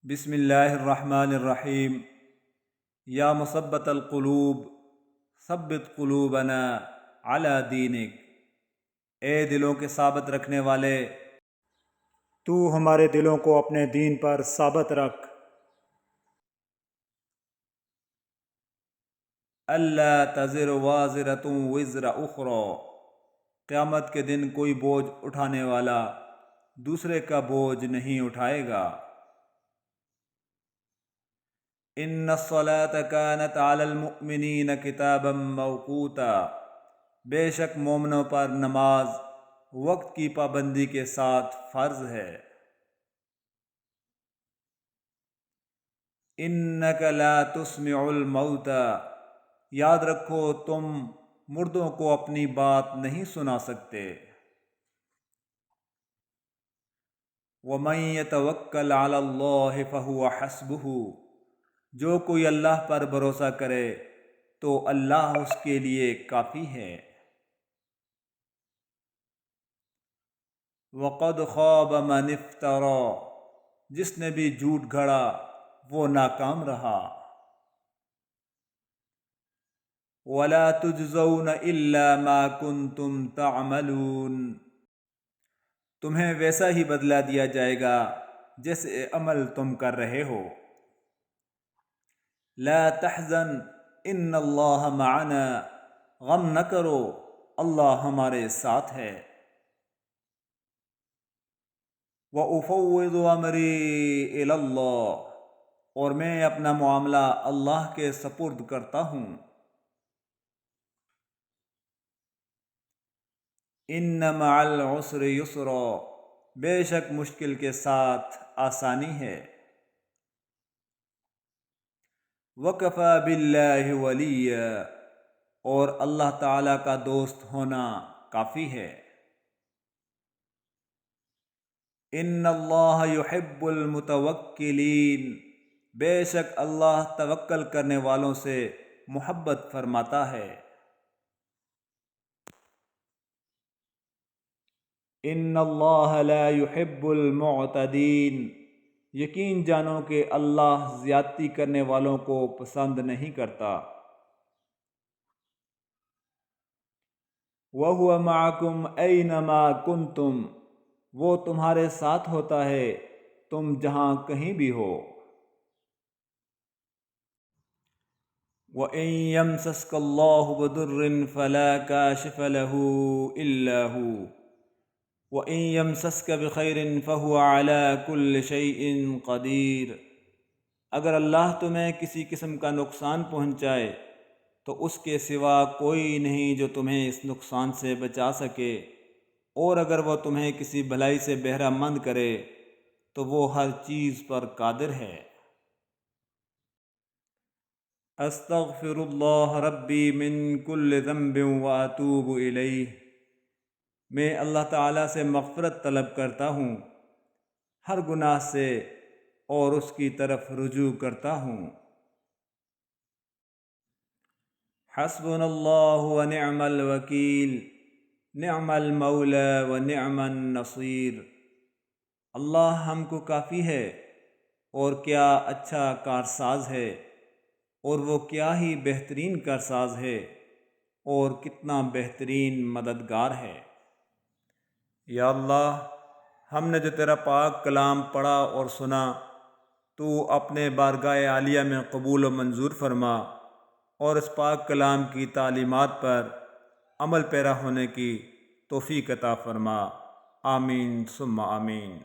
بسم اللہ الرحمن الرحیم۔ یا مثبت القلوب ثبت قلوبنا علی دینک، اے دلوں کے ثابت رکھنے والے، تو ہمارے دلوں کو اپنے دین پر ثابت رکھ۔ اللہ تزر وازرۃ وزر اخری، قیامت کے دن کوئی بوجھ اٹھانے والا دوسرے کا بوجھ نہیں اٹھائے گا۔ ان الصلاۃ کانت علی المؤمنین کتابا موقوتا، بے شک مومنوں پر نماز وقت کی پابندی کے ساتھ فرض ہے۔ انک لا تسمع الموتى، یاد رکھو تم مردوں کو اپنی بات نہیں سنا سکتے۔ ومن یتوکل علی اللہ فہو حسبہ، جو کوئی اللہ پر بھروسہ کرے تو اللہ اس کے لیے کافی ہے۔ وقد خاب من افترى، جس نے بھی جھوٹ گھڑا وہ ناکام رہا۔ ولا تجزون الا ما کنتم تعملون، تمہیں ویسا ہی بدلہ دیا جائے گا جیسے عمل تم کر رہے ہو۔ لا تحزن ان اللہ معنا، غم نہ کرو اللہ ہمارے ساتھ ہے۔ وَأُفَوِّضُ أَمْرِي إِلَى اللَّهِ، اور میں اپنا معاملہ اللہ کے سپرد کرتا ہوں۔ ان مع العسر یسرا، بے شک مشکل کے ساتھ آسانی ہے۔ وَكَفَى بِاللَّهِ وَلِيًّا، اور اللہ تعالی کا دوست ہونا کافی ہے۔ ان اللہ یحب المتوکلین، بے شک اللہ توکل کرنے والوں سے محبت فرماتا ہے۔ ان اللہ لا يحب المعتدین، یقین جانو کہ اللہ زیادتی کرنے والوں کو پسند نہیں کرتا۔ وَهُوَ مَعَكُمْ أَيْنَمَا كُنْتُمْ، وہ تمہارے ساتھ ہوتا ہے تم جہاں کہیں بھی ہو۔ وَإِن يَمْسَسْكَ اللَّهُ بِضُرٍّ فَلَا كَاشِفَ لَهُ إِلَّا هُوَ، وَإِن يَمْسَسْكَ بِخَيْرٍ فَهُوَ عَلَى كُلِّ شَيْءٍ قَدِيرٌ، اگر اللہ تمہیں کسی قسم کا نقصان پہنچائے تو اس کے سوا کوئی نہیں جو تمہیں اس نقصان سے بچا سکے، اور اگر وہ تمہیں کسی بھلائی سے بہرہ مند کرے تو وہ ہر چیز پر قادر ہے۔ استغفر اللہ ربی من کل ذنب واتوب الیہ، میں اللہ تعالیٰ سے مغفرت طلب کرتا ہوں ہر گناہ سے اور اس کی طرف رجوع کرتا ہوں۔ حسبنا اللہ ونعم الوکیل، نعم المولا ونعم النصیر، اللہ ہم کو کافی ہے اور کیا اچھا کارساز ہے، اور وہ کیا ہی بہترین کارساز ہے اور کتنا بہترین مددگار ہے۔ یا اللہ، ہم نے جو تیرا پاک کلام پڑھا اور سنا، تو اپنے بارگاہ عالیہ میں قبول و منظور فرما، اور اس پاک کلام کی تعلیمات پر عمل پیرا ہونے کی توفیق عطا فرما۔ آمین ثم آمین۔